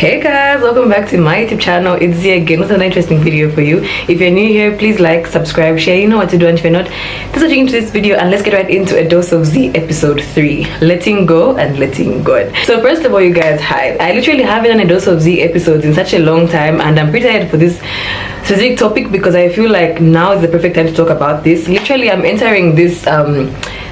Hey guys, welcome back to my YouTube channel. It's Zee again with another interesting video for you. If you're new here, please like, subscribe, share. You know what to do. And if you're not, please watch into this video and let's get right into a dose of Zee episode 3, letting go and letting God. So first of all, you guys, hi. I literally haven't done a dose of Zee episodes in such a long time, and I'm pretty excited for this specific topic because I feel like now is the perfect time to talk about this. Literally, I'm entering this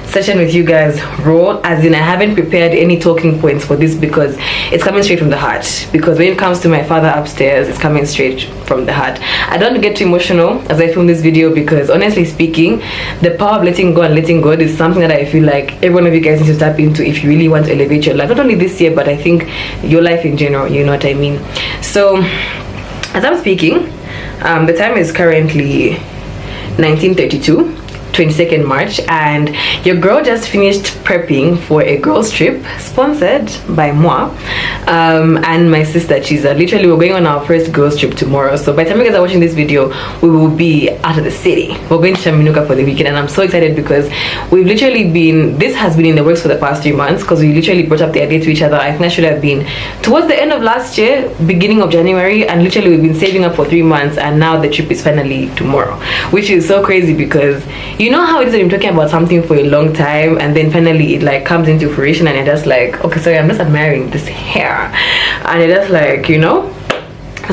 session with you guys raw, as in I haven't prepared any talking points for this because it's coming straight from the heart. Because when it comes to my father upstairs, it's coming straight from the heart. I don't get too emotional as I film this video because honestly speaking, the power of letting go and letting God is something that I feel like every one of you guys need to tap into if you really want to elevate your life, not only this year but I think your life in general, you know what I mean. So as I'm speaking, the time is currently 1932, 22nd March, and your girl just finished prepping for a girls trip sponsored by mwah, and my sister Chiza. Literally, we're going on our first girls trip tomorrow, so by the time you guys are watching this video we will be out of the city. We're going to Chaminuka for the weekend and I'm so excited because we've literally been, this has been in the works for the past 3 months because we literally brought up the idea to each other. I think that should have been towards the end of last year, beginning of January, and literally we've been saving up for 3 months and now the trip is finally tomorrow, which is so crazy because you know how it is that I'm talking about something for a long time and then finally it like comes into fruition and you're just like, okay, sorry, I'm just admiring this hair, and you're just like, you know.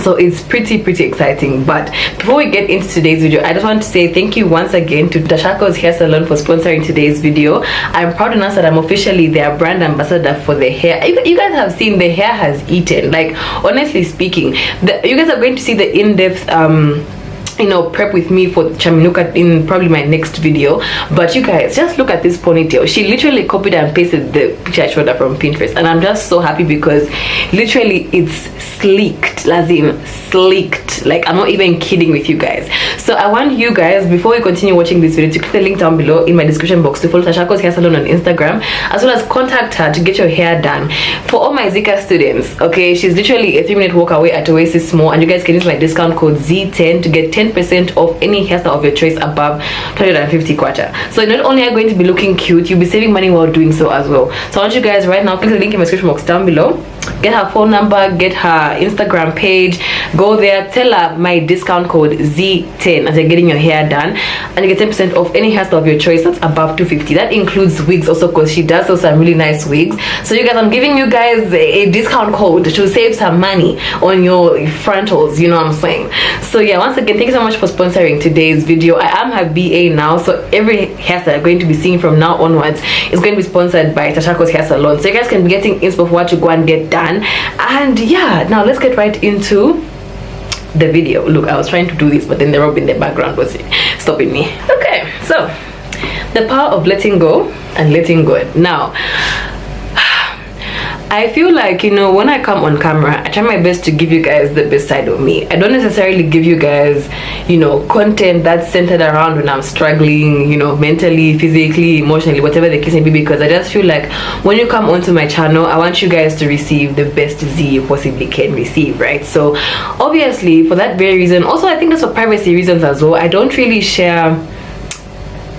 So it's pretty exciting. But before we get into today's video, I just want to say thank you once again to Tashakos hair salon for sponsoring today's video. I'm proud to announce that I'm officially their brand ambassador for the hair. You guys have seen the hair has eaten, like honestly speaking, you guys are going to see the in-depth you know, prep with me for Chaminuka in probably my next video. But you guys, just look at this ponytail. She literally copied and pasted the picture I showed her from Pinterest, and I'm just so happy because literally it's sleeked, lazim sleeked. Like, I'm not even kidding with you guys. So I want you guys, before we continue watching this video, to click the link down below in my description box to follow Tashakos hair salon on Instagram, as well as contact her to get your hair done. For all my Zika students, okay, she's literally a 3-minute walk away at Oasis Mall, and you guys can use my discount code Z10 to get 10% off any hairstyle of your choice above 250 kwacha. So not only are you going to be looking cute, you'll be saving money while doing so as well. So I want you guys right now, click the link in my description box down below, get her phone number, get her Instagram page, go there, tell her my discount code Z10 as you're getting your hair done, and you get 10% off any hairstyle of your choice that's above 250. That includes wigs also, because she does also some really nice wigs. So you guys, I'm giving you guys a discount code to save some money on your frontals, you know what I'm saying. So yeah, once again, thank you so much for sponsoring today's video. I am her BA now, so every hairstyle you're going to be seeing from now onwards is going to be sponsored by Tashakos hair salon, so you guys can be getting inspo for what to go and get done. And yeah, now let's get right into the video. Look, I was trying to do this but then the robe in the background was stopping me. Okay, so the power of letting go and letting go. Now I feel like, you know, when I come on camera, I try my best to give you guys the best side of me. I don't necessarily give you guys, you know, content that's centered around when I'm struggling, you know, mentally, physically, emotionally, whatever the case may be, because I just feel like when you come onto my channel, I want you guys to receive the best Zee you possibly can receive, right? So obviously for that very reason, also I think that's for privacy reasons as well, I don't really share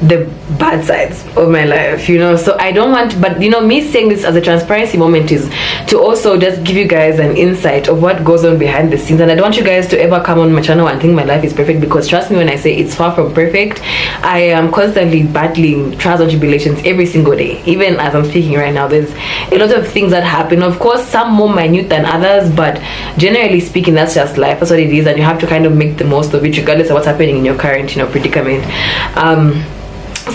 the bad sides of my life, you know. So I don't want, but you know, me saying this as a transparency moment is to also just give you guys an insight of what goes on behind the scenes. And I don't want you guys to ever come on my channel and think my life is perfect, because trust me when I say it's far from perfect. I am constantly battling trials and tribulations every single day. Even as I'm speaking right now, there's a lot of things that happen, of course some more minute than others, but generally speaking that's just life, that's what it is, and you have to kind of make the most of it regardless of what's happening in your current, you know, predicament.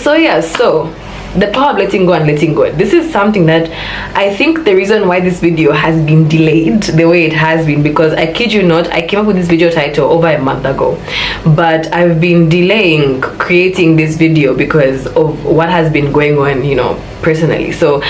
So yeah, so the power of letting go and letting go. This is something that I think the reason why this video has been delayed the way it has been, because I kid you not, I came up with this video title over a month ago, but I've been delaying creating this video because of what has been going on, you know, personally. So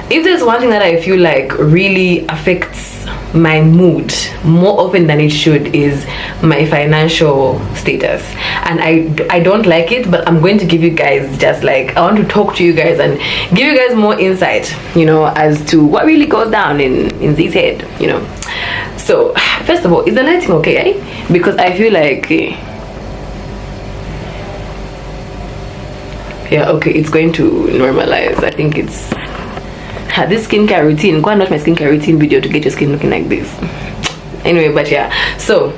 if there's one thing that I feel like really affects my mood more often than it should, is my financial status, and I don't like it, but I'm going to give you guys, just like, I want to talk to you guys and give you guys more insight, you know, as to what really goes down in Zee's head, you know. So first of all, is the lighting okay, eh? Because I feel like yeah, okay, it's going to normalize. I think it's this skincare routine. Go and watch my skincare routine video to get your skin looking like this. Anyway, but yeah, so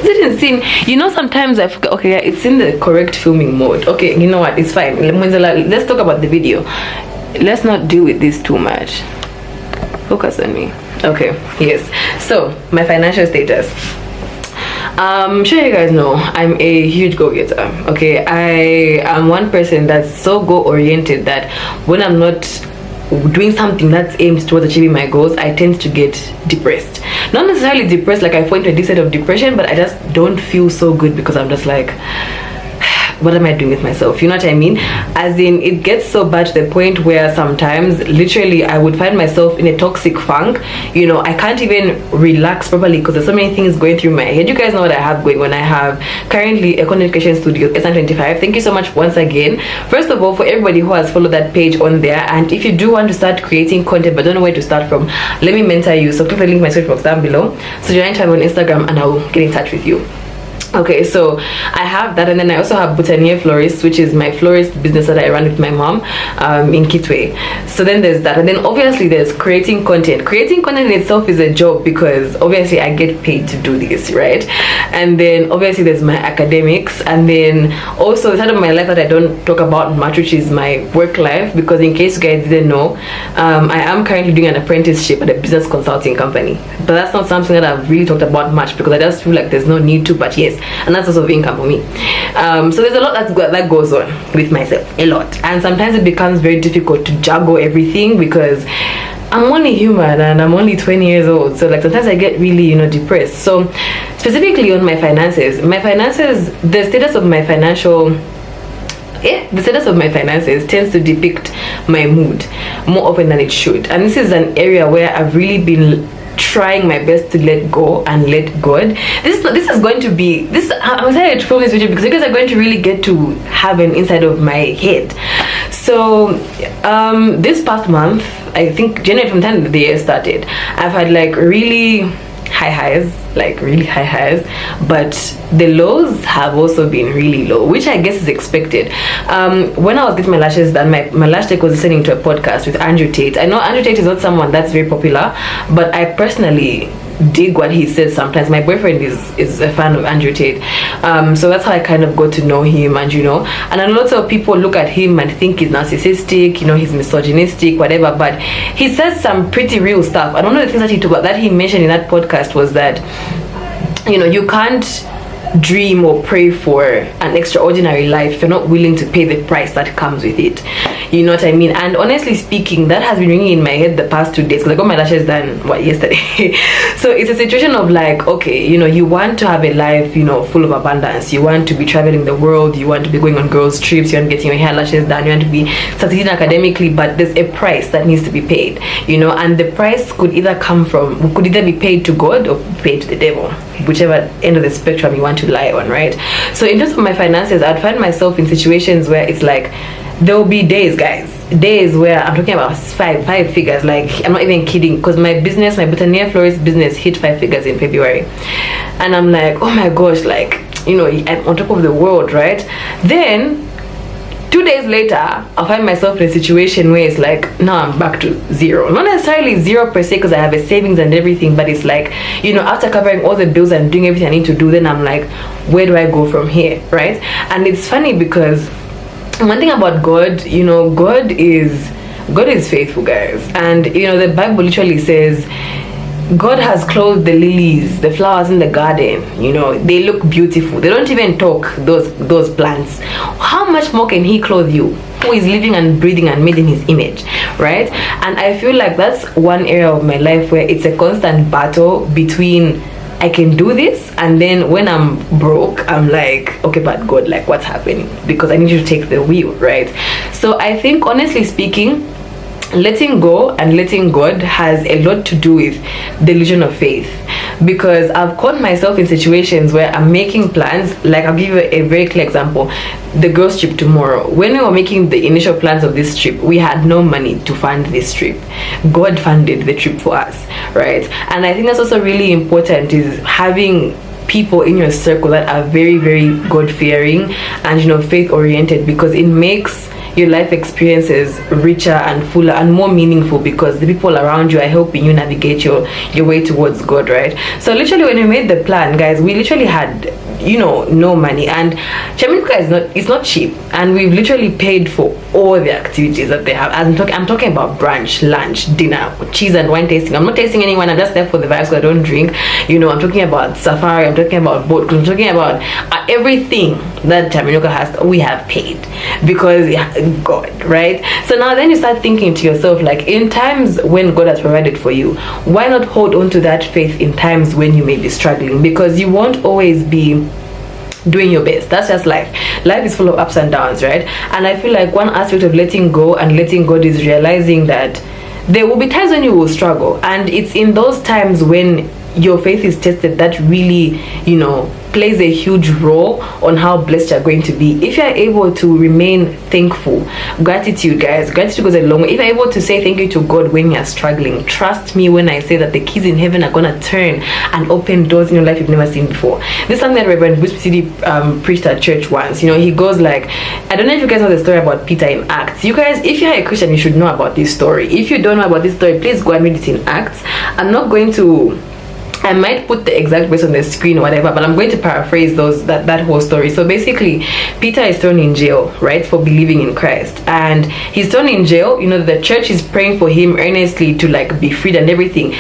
didn't seem, you know, sometimes I forget. Okay, yeah, it's in the correct filming mode. Okay, you know what, it's fine. Let's talk about the video. Let's not deal with this too much. Focus on me. Okay, yes. So my financial status, I'm sure you guys know I'm a huge go-getter. Okay, I am one person that's so goal-oriented that when I'm not doing something that's aimed towards achieving my goals, I tend to get depressed. Not necessarily depressed like I fall into a deep state of depression, but I just don't feel so good because I'm just like, what am I doing with myself? You know what I mean? As in, it gets so bad to the point where sometimes literally I would find myself in a toxic funk. You know, I can't even relax properly because there's so many things going through my head. You guys know what I have going on. I have currently a content creation studio, S25. Thank you so much once again. First of all, for everybody who has followed that page on there, and if you do want to start creating content but don't know where to start from, let me mentor you. So click the link in my search box down below. So join time on Instagram and I will get in touch with you. Okay, so I have that, and then I also have Botanier Florist, which is my florist business that I run with my mom in Kitwe. So then there's that, and then obviously there's creating content. Creating content in itself is a job because obviously I get paid to do this, right? And then obviously there's my academics, and then also the side of my life that I don't talk about much, which is my work life, because in case you guys didn't know, I am currently doing an apprenticeship at a business consulting company, but that's not something that I've really talked about much because I just feel like there's no need to, but yes, and that's also of income for me. So there's a lot that goes on with myself, a lot, and sometimes it becomes very difficult to juggle everything because I'm only human and I'm only 20 years old, so like sometimes I get really, you know, depressed. So specifically on my finances, the status of my finances tends to depict my mood more often than it should, and this is an area where I've really been trying my best to let go and let God. This is going to be this. I'm excited to film this video because you guys are going to really get to have an inside of my head. So this past month, I think January, from the time the year started, I've had like really high highs, but the lows have also been really low, which I guess is expected. When I was getting my lashes done, my lash tech was listening to a podcast with Andrew Tate. I know Andrew Tate is not someone that's very popular, but I personally dig what he says sometimes. My boyfriend is a fan of Andrew Tate, so that's how I kind of got to know him. And you know, and a lot of people look at him and think he's narcissistic, you know, he's misogynistic, whatever, but he says some pretty real stuff. And one of the things that he mentioned in that podcast was that, you know, you can't dream or pray for an extraordinary life if you're not willing to pay the price that comes with it. You know what I mean? And honestly speaking, that has been ringing in my head the past 2 days because I got my lashes done yesterday. So it's a situation of like, okay, you know, you want to have a life, you know, full of abundance. You want to be traveling the world, you want to be going on girls trips, you want getting your hair lashes done, you want to be succeeding academically, but there's a price that needs to be paid, you know, and the price could either be paid to God or paid to the devil, whichever end of the spectrum you want to lie on, right? So in terms of my finances, I'd find myself in situations where it's like there will be days where I'm talking about five figures. Like, I'm not even kidding, because my Botanier Florist business hit 5 figures in February, and I'm like, oh my gosh, like, you know, I'm on top of the world, right? Then 2 days later, I'll find myself in a situation where it's like, now I'm back to zero. Not necessarily zero per se because I have a savings and everything, but it's like, you know, after covering all the bills and doing everything I need to do, then I'm like, where do I go from here, right? And it's funny because one thing about God, you know, God is faithful, guys. And you know, the Bible literally says God has clothed the lilies, the flowers in the garden, you know, they look beautiful. They don't even talk, those plants. How much more can he clothe you, who is living and breathing and made in his image, right? And I feel like that's one area of my life where it's a constant battle between I can do this, and then when I'm broke, I'm like, okay, but God, like, what's happening? Because I need you to take the wheel, right? So I think, honestly speaking, letting go and letting God has a lot to do with delusion of faith, because I've caught myself in situations where I'm making plans. Like, I'll give you a very clear example. The girls trip tomorrow, when we were making the initial plans of this trip, we had no money to fund this trip. God funded the trip for us, right? And I think that's also really important, is having people in your circle that are very, very God-fearing and, you know, faith-oriented, because it makes your life experiences richer and fuller and more meaningful, because the people around you are helping you navigate your way towards God, right? So literally, when we made the plan, guys, we literally had, you know, no money, and Chaminuka is not cheap, and we've literally paid for all the activities that they have. I'm talking about brunch, lunch, dinner, cheese and wine tasting. I'm not tasting anyone, I'm just there for the vibes because I don't drink, you know. I'm talking about safari, I'm talking about boat, I'm talking about everything that Chaminuka has, we have paid, because God, right? So now then you start thinking to yourself, like, in times when God has provided for you, why not hold on to that faith in times when you may be struggling? Because you won't always be doing your best. That's just life. Life is full of ups and downs, right? And I feel like one aspect of letting go and letting God is realizing that there will be times when you will struggle, and it's in those times when your faith is tested that really, you know, plays a huge role on how blessed you're going to be. If you're able to remain thankful, gratitude, guys, gratitude goes a long way. If you're able to say thank you to God when you're struggling, trust me when I say that the keys in heaven are gonna turn and open doors in your life you've never seen before. This is something that Reverend Bruce CD preached at church once. You know, he goes like, I don't know if you guys know the story about Peter in Acts. You guys, if you're a Christian, you should know about this story. If you don't know about this story, please go and read it in Acts. I'm not going to, I might put the exact words on the screen or whatever, but I'm going to paraphrase that whole story. So basically, Peter is thrown in jail, right, for believing in Christ, and he's thrown in jail. You know, the church is praying for him earnestly to like be freed and everything.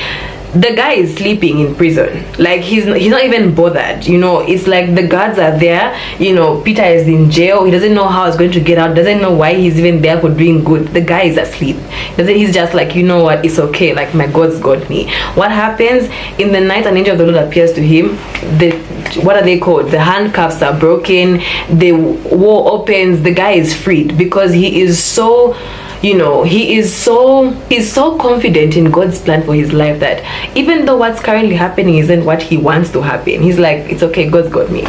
The guy is sleeping in prison, like he's not even bothered, you know. It's like the guards are there, you know, Peter is in jail, he doesn't know how he's going to get out, doesn't know why he's even there for doing good. The guy is asleep. He's just like, you know what, it's okay, like my God's got me. What happens in the night? An angel of the Lord appears to him. What are they called? The handcuffs are broken, the wall opens, the guy is freed, because he is so, you know, he's so confident in God's plan for his life that even though what's currently happening isn't what he wants to happen, he's like, it's okay, God's got me.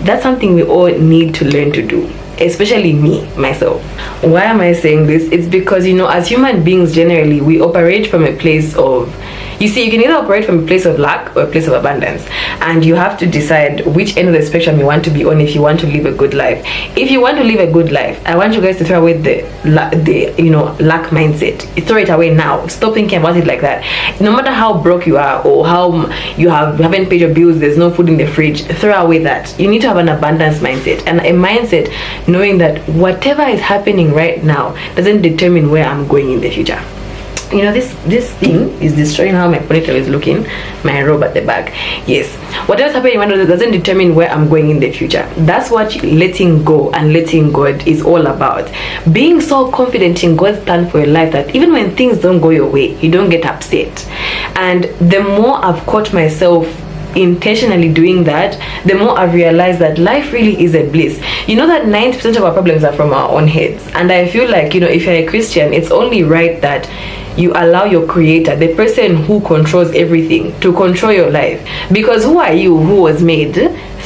That's something we all need to learn to do, especially me, myself. Why am I saying this? It's because, you know, as human beings generally, we operate from a place of, you see, you can either operate from a place of lack or a place of abundance, and you have to decide which end of the spectrum you want to be on if you want to live a good life. If you want to live a good life, I want you guys to throw away the you know, lack mindset. Throw it away now. Stop thinking about it like that. No matter how broke you are or how you haven't paid your bills, there's no food in the fridge, throw away that. You need to have an abundance mindset, and a mindset knowing that whatever is happening right now doesn't determine where I'm going in the future. You know, this thing is destroying how my ponytail is looking, my robe at the back. Yes, whatever's happening right now doesn't determine where I'm going in the future. That's what letting go and letting God is all about. Being so confident in God's plan for your life that even when things don't go your way, you don't get upset. And the more I've caught myself intentionally doing that, the more I've realized that life really is a bliss. You know that 90% of our problems are from our own heads, and I feel like, you know, if you're a Christian, it's only right that you allow your creator, the person who controls everything, to control your life. Because who are you, who was made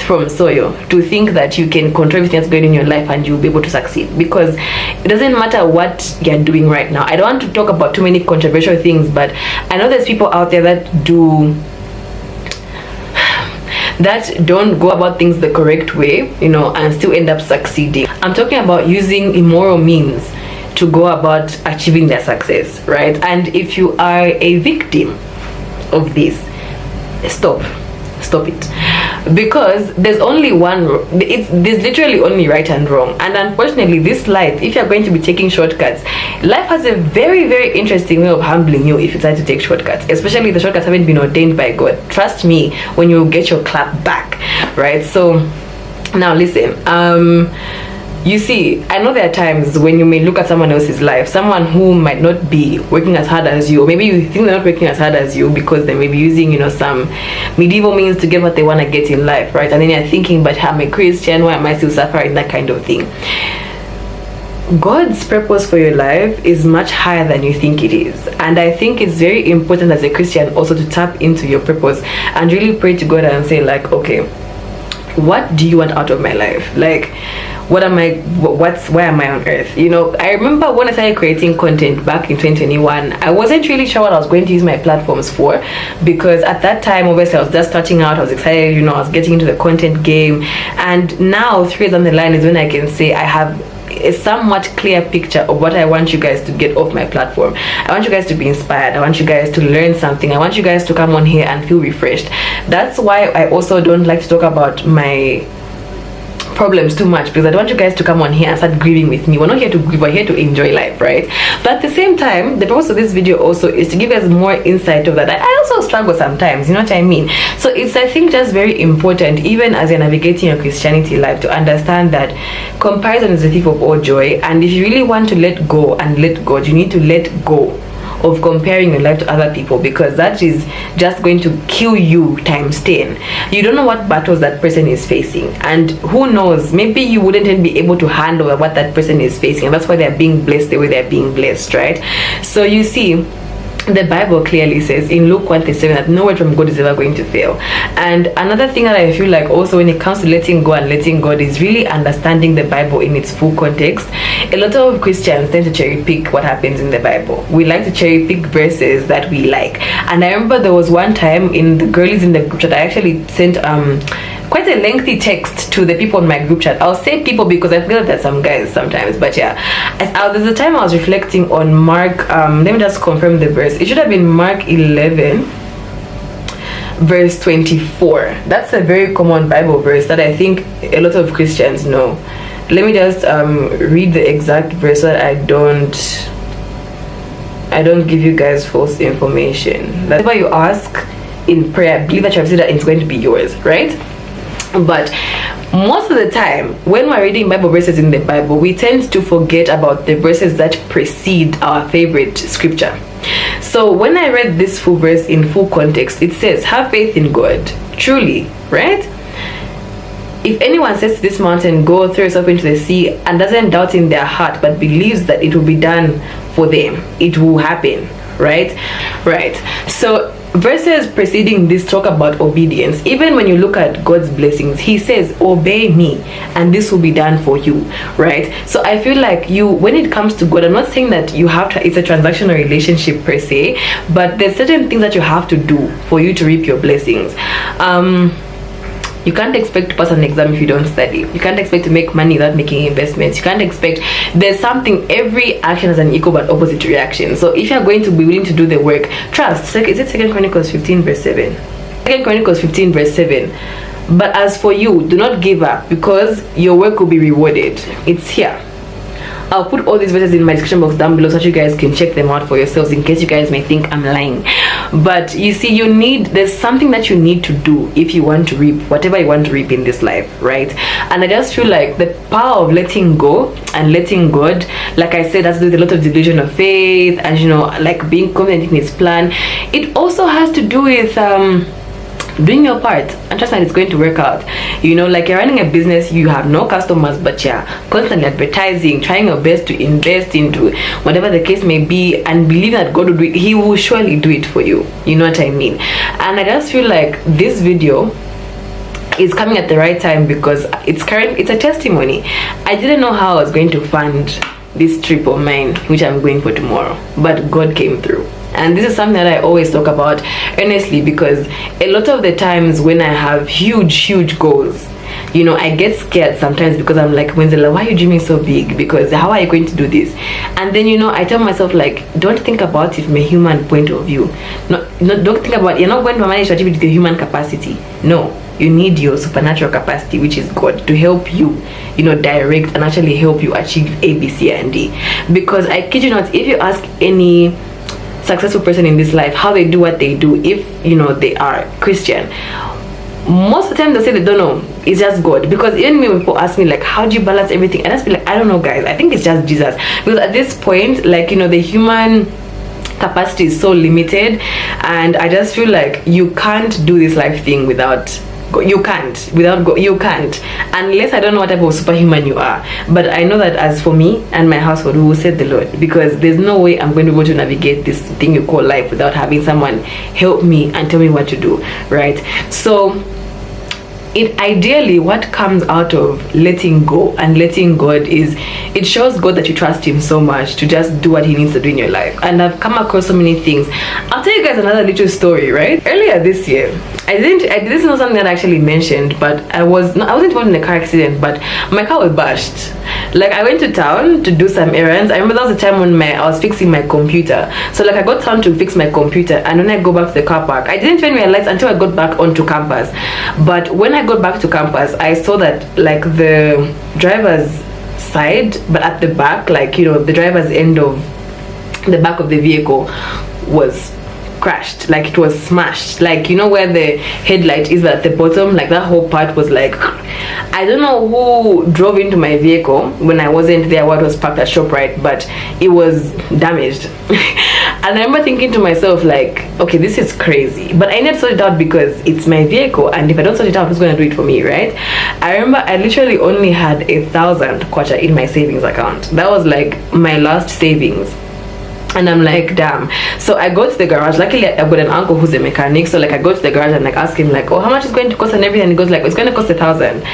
from soil, to think that you can control everything that's going on in your life and you'll be able to succeed? Because it doesn't matter what you're doing right now. I don't want to talk about too many controversial things, but I know there's people out there that don't go about things the correct way, you know, and still end up succeeding. I'm talking about using immoral means to go about achieving their success, right? And if you are a victim of this, stop it, because there's only there's literally only right and wrong. And unfortunately, this life, if you're going to be taking shortcuts, life has a very, very interesting way of humbling you if you try to take shortcuts, especially if the shortcuts haven't been ordained by God. Trust me when you get your clap back, right? So now listen, you see, I know there are times when you may look at someone else's life, someone who might not be working as hard as you, or maybe you think they're not working as hard as you because they may be using, you know, some medieval means to get what they want to get in life, right? And then you're thinking, but I'm a Christian, why am I still suffering? That kind of thing. God's purpose for your life is much higher than you think it is, and I think it's very important as a Christian also to tap into your purpose and really pray to God and say, like, okay, what do you want out of my life? Like, why am I on earth? You know, I remember when I started creating content back in 2021, I wasn't really sure what I was going to use my platforms for, because at that time, obviously, I was just starting out. I was excited, you know, I was getting into the content game, and now 3 years down the line is when I can say I have a somewhat clear picture of what I want you guys to get off my platform. I want you guys to be inspired. I want you guys to learn something. I want you guys to come on here and feel refreshed. That's why I also don't like to talk about my problems too much, because I don't want you guys to come on here and start grieving with me. We're not here to grieve, we're here to enjoy life, right? But at the same time, the purpose of this video also is to give us more insight of that. I also struggle sometimes, you know what I mean? So it's, I think, just very important, even as you're navigating your Christianity life, to understand that comparison is the thief of all joy. And if you really want to let go and let God, you need to let go of comparing your life to other people, because that is just going to kill you times 10. You don't know what battles that person is facing, and who knows, maybe you wouldn't even be able to handle what that person is facing, and that's why they're being blessed the way they're being blessed, right? So you see, the Bible clearly says in Luke 1:37 that no word from God is ever going to fail. And another thing that I feel like also when it comes to letting go and letting God is really understanding the Bible in its full context. A lot of Christians tend to cherry pick what happens in the Bible. We like to cherry pick verses that we like. And I remember there was one time in the girlies in the group chat, I actually sent quite a lengthy text to the people in my group chat. I'll say people because I feel that some guys sometimes, but yeah, there's a time I was reflecting on Mark, let me just confirm the verse. It should have been Mark 11 verse 24. That's a very common Bible verse that I think a lot of Christians know. Let me just read the exact verse so that I don't give you guys false information. Whatever you ask in prayer, believe that you have said that it's going to be yours, right? But most of the time when we're reading Bible verses in the Bible, we tend to forget about the verses that precede our favorite scripture. So when I read this full verse in full context, it says, have faith in God, truly, right? If anyone says to this mountain, go throw yourself into the sea, and doesn't doubt in their heart but believes that it will be done for them, it will happen, right? So verses preceding this talk about obedience. Even when you look at God's blessings, he says, obey me and this will be done for you, right? So I feel like when it comes to God, I'm not saying that you have to, it's a transactional relationship per se, but there's certain things that you have to do for you to reap your blessings. You can't expect to pass an exam if you don't study. You can't expect to make money without making investments. You can't expect, there's something, every action has an equal but opposite reaction. So if you're going to be willing to do the work, trust. Is it 2 Chronicles 15 verse 7? 2 Chronicles 15 verse 7. But as for you, do not give up, because your work will be rewarded. It's here. I'll put all these verses in my description box down below so that you guys can check them out for yourselves, in case you guys may think I'm lying. But you see, there's something that you need to do if you want to reap whatever you want to reap in this life, right? And I just feel like the power of letting go and letting God, like I said, has to do with a lot of delusion of faith and, you know, like being confident in his plan. It also has to do with doing your part and trust that it's going to work out. You know, like you're running a business, you have no customers, but you're constantly advertising, trying your best to invest into whatever the case may be, and believe that God will do it. He will surely do it for you. You know what I mean? And I just feel like this video is coming at the right time, because it's a testimony. I didn't know how I was going to fund this trip of mine, which I'm going for tomorrow, but God came through. And this is something that I always talk about earnestly, because a lot of the times when I have huge goals, you know, I get scared sometimes, because I'm like, Wenzela, why are you dreaming so big? Because how are you going to do this? And then, you know, I tell myself, like, don't think about it from a human point of view. Don't think about, you're not going to manage to achieve it with your human capacity. No, you need your supernatural capacity, which is God, to help you, you know, direct and actually help you achieve A, B, C, and D. Because I kid you not, if you ask any successful person in this life how they do what they do, if you know they are Christian, most of the time they'll say they don't know. It's just God. Because even when people ask me, like, how do you balance everything, and I just be like, I don't know, guys. I think it's just Jesus. Because at this point, like, you know, the human capacity is so limited, and I just feel like you can't do this life thing without you can't unless I don't know what type of superhuman you are. But I know that as for me and my household, we will serve the Lord, because there's no way I'm going to be able to navigate this thing you call life without having someone help me and tell me what to do, right? So ideally what comes out of letting go and letting God is, it shows God that you trust him so much to just do what he needs to do in your life. And I've come across so many things. I'll tell you guys another little story, right? Earlier this year, this is not something that I actually mentioned, but I wasn't involved in a car accident, but my car was bashed. Like, I went to town to do some errands. I remember that was the time when I was fixing my computer. So like, I got town to fix my computer, and when I go back to the car park, I didn't even realize until I got back onto campus. But when I got back to campus, I saw that like the driver's side, but at the back, like, you know, the driver's end of the back of the vehicle was crashed, like it was smashed, like, you know, where the headlight is, but at the bottom, like that whole part was like, I don't know who drove into my vehicle when I wasn't there, what was parked at ShopRite, but it was damaged. And I remember thinking to myself, like, okay, this is crazy, but I need to sort it out because it's my vehicle, and if I don't sort it out, who's going to do it for me, right? I remember I literally only had 1,000 kwacha in my savings account. That was like my last savings. And I'm like, damn. So I go to the garage. Luckily, I've got an uncle who's a mechanic, so like I go to the garage and like ask him like, oh, how much is going to cost and everything? And he goes like, it's going to cost 1,000.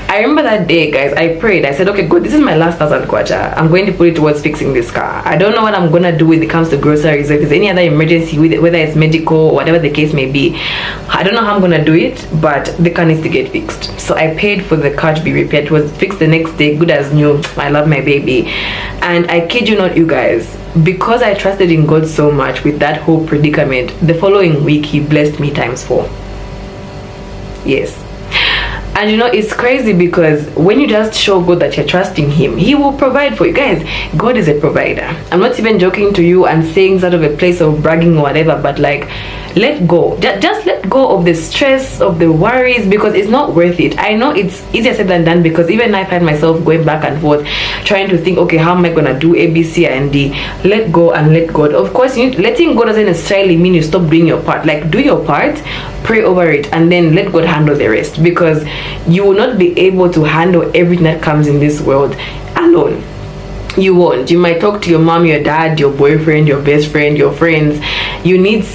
I remember that day, guys, I prayed. I said, okay, good, this is my last 1,000 kwacha. I'm going to put it towards fixing this car. I don't know what I'm gonna do when it comes to groceries, or if there's any other emergency with it, whether it's medical or whatever the case may be. I don't know how I'm gonna do it, but the car needs to get fixed. So I paid for the car to be repaired. It was fixed the next day, good as new. I love my baby. And I kid you not, you guys, because I trusted in God so much with that whole predicament, the following week he blessed me ×4. Yes. And you know, it's crazy because when you just show God that you're trusting him, he will provide for you. Guys, God is a provider. I'm not even joking to you and saying that of a place of bragging or whatever, but like, let go. Just let go of the stress, of the worries, because it's not worth it. I know it's easier said than done, because even I find myself going back and forth trying to think, okay, how am I gonna do A, B, C, and D? Let go and let God. Of course, letting go doesn't necessarily mean you stop doing your part. Like, do your part, pray over it, and then let God handle the rest, because you will not be able to handle everything that comes in this world alone. You won't. You might talk to your mom, your dad, your boyfriend, your best friend, your friends. You need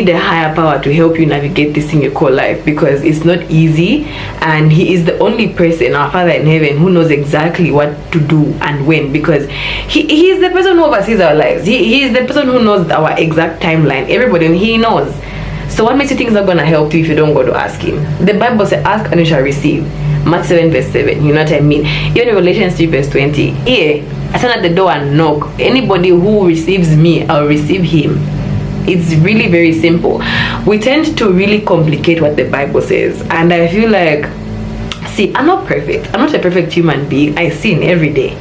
a higher power to help you navigate this thing you call life, because it's not easy, and he is the only person, our Father in heaven, who knows exactly what to do and when, because he is the person who oversees our lives. He is the person who knows our exact timeline. Everybody, he knows. So what makes you think it's not gonna help you if you don't go to ask him? The Bible says, ask and you shall receive. Matthew 7:7, you know what I mean? Even in Galatians 3:20, here I stand at the door and knock. Anybody who receives me, I'll receive him. It's really very simple. We tend to really complicate what the Bible says, and I feel like, see, I'm not perfect. I'm not a perfect human being. I sin every day.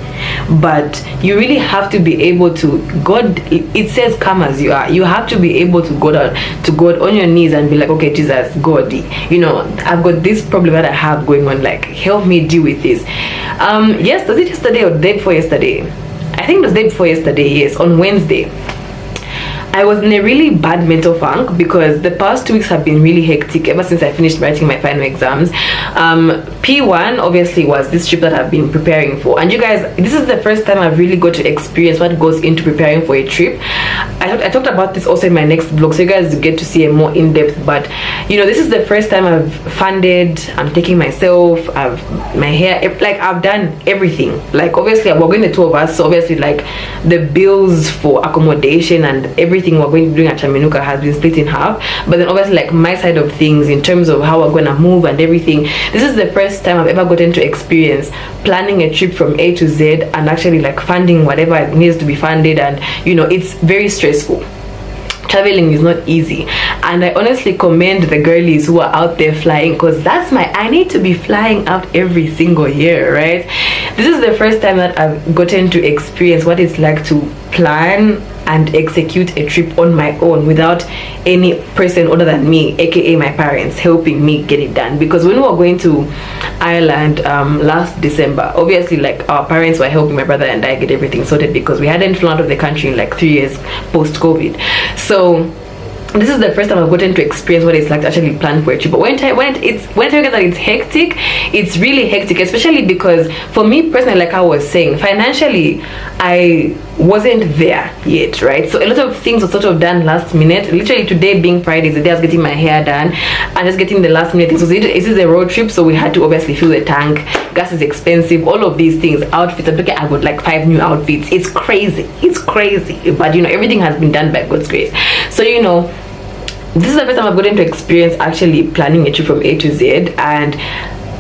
But you really have to be able to, God, it says come as you are. You have to be able to go down to God on your knees and be like, okay, Jesus, God, you know, I've got this problem that I have going on, like, help me deal with this. Yes, was it yesterday or the day before yesterday? I think it was the day before yesterday, yes, on Wednesday. I was in a really bad mental funk because the past 2 weeks have been really hectic ever since I finished writing my final exams. P1 obviously was this trip that I've been preparing for, and you guys, this is the first time I've really got to experience what goes into preparing for a trip. I talked about this also in my next vlog, so you guys get to see a more in-depth, but you know, this is the first time I've funded, I'm taking myself, my hair, like I've done everything. Like obviously we're going the two of us, so obviously like the bills for accommodation and everything we're going to be doing at Chaminuka has been split in half, but then obviously like my side of things in terms of how we're going to move and everything, this is the first time I've ever gotten to experience planning a trip from A to Z and actually like funding whatever needs to be funded, and you know, it's very stressful. Traveling is not easy, and I honestly commend the girlies who are out there flying, because that's I need to be flying out every single year, right? This is the first time that I've gotten to experience what it's like to plan and execute a trip on my own without any person other than me, aka my parents, helping me get it done. Because when we were going to Ireland last December, obviously like our parents were helping my brother and I get everything sorted, because we hadn't flown out of the country in like 3 years post-COVID. So this is the first time I've gotten to experience what it's like to actually plan for a trip. But when I tell you that it's hectic, it's really hectic, especially because for me personally, like I was saying, financially, I wasn't there yet, right? So a lot of things were sort of done last minute. Literally today being Friday is the day I was getting my hair done and just getting the last minute things. So this is a road trip, so we had to obviously fill the tank. Gas is expensive, all of these things. Outfits, I'm looking, I got like 5 new outfits. It's crazy, but you know, everything has been done by God's grace. So you know, this is the first time I've gotten to experience actually planning a trip from A to Z, and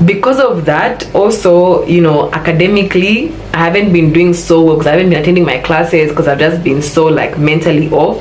because of that, also, you know, academically I haven't been doing so well because I haven't been attending my classes because I've just been so like mentally off.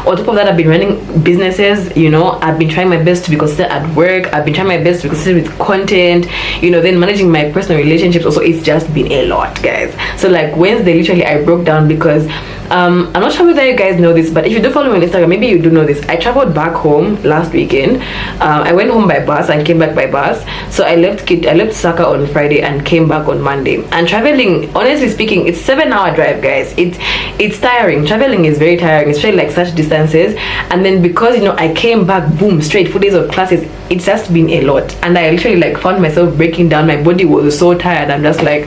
On top of that, I've been running businesses, you know, I've been trying my best to be consistent at work, I've been trying my best to be consistent with content, you know, then managing my personal relationships also. It's just been a lot, guys. So like Wednesday, literally I broke down because I'm not sure whether you guys know this, but if you do follow me on Instagram, maybe you do know this. I traveled back home last weekend. I went home by bus and came back by bus. So I left Osaka on Friday and came back on Monday. And traveling, honestly speaking, it's 7-hour drive, guys. It's tiring. Traveling is very tiring, especially like such distances. And then because, you know, I came back, boom, straight 4 days of classes. It's just been a lot, and I literally like found myself breaking down. My body was so tired. I'm just like,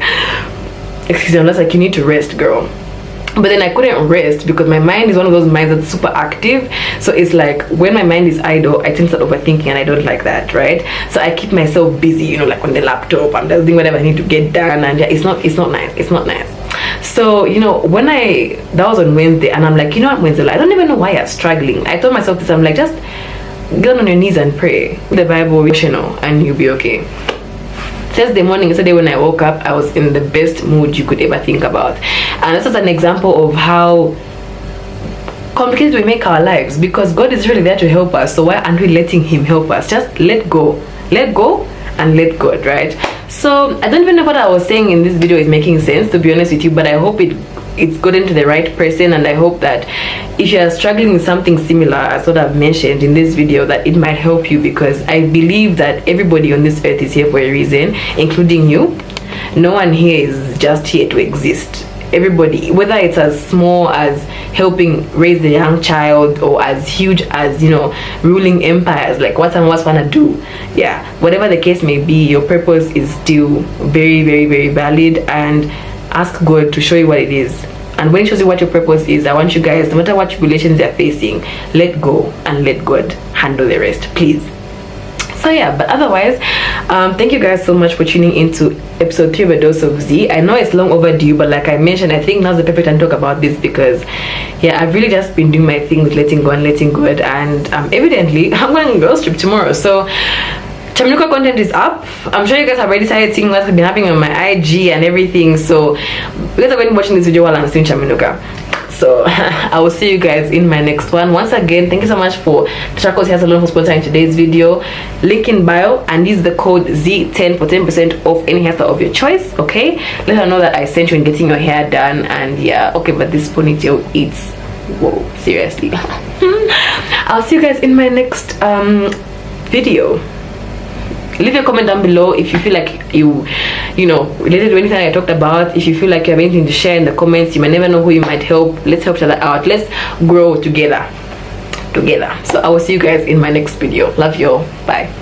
excuse me, I'm just like, you need to rest, girl. But then I couldn't rest because my mind is one of those minds that's super active. So it's like when my mind is idle, I tend to start overthinking, and I don't like that, right? So I keep myself busy, you know, like on the laptop. I'm just doing whatever I need to get done, and yeah, it's not nice. So you know, that was on Wednesday, and I'm like, you know what, Wednesday, I don't even know why I'm struggling. I told myself this, I'm like, just get on your knees and pray the Bible, you know, and you'll be okay. Thursday morning, yesterday when I woke up, I was in the best mood you could ever think about. And this is an example of how complicated we make our lives, because God is really there to help us. So why aren't we letting him help us? Just let go and let God, right? So I don't even know what I was saying in this video is making sense, to be honest with you, but I hope it's gotten to the right person, and I hope that if you are struggling with something similar as what I've mentioned in this video, that it might help you, because I believe that everybody on this earth is here for a reason, including you. No one here is just here to exist. Everybody, whether it's as small as helping raise a young child or as huge as, you know, ruling empires, like what someone wanna do, yeah, whatever the case may be, your purpose is still very, very, very valid, and ask God to show you what it is. And when he shows you what your purpose is, I want you guys, no matter what tribulations you're facing, let go and let God handle the rest, please. So yeah, but otherwise, thank you guys so much for tuning into episode 3 of A Dose of Zee. I know it's long overdue, but like I mentioned, I think now's the perfect time to talk about this, because yeah, I've really just been doing my thing with letting go and letting God, and evidently I'm going on a girls trip tomorrow. So Chaminuka content is up. I'm sure you guys have already started seeing what's been happening on my IG and everything. So you guys are going to be watching this video while I'm seeing Chaminuka. So I will see you guys in my next one. Once again, thank you so much for Tashakos Hair Salon for sponsoring today's video. Link in bio, and use the code ZEE10 for 10% off any hairstyle of your choice. Okay, let her know that I sent you in getting your hair done. And yeah, okay, but this ponytail, it's whoa, seriously. I'll see you guys in my next video. Leave a comment down below if you feel like you know, related to anything I talked about. If you feel like you have anything to share in the comments, you might never know who you might help. Let's help each other out. Let's grow together. So I will see you guys in my next video. Love you all. Bye.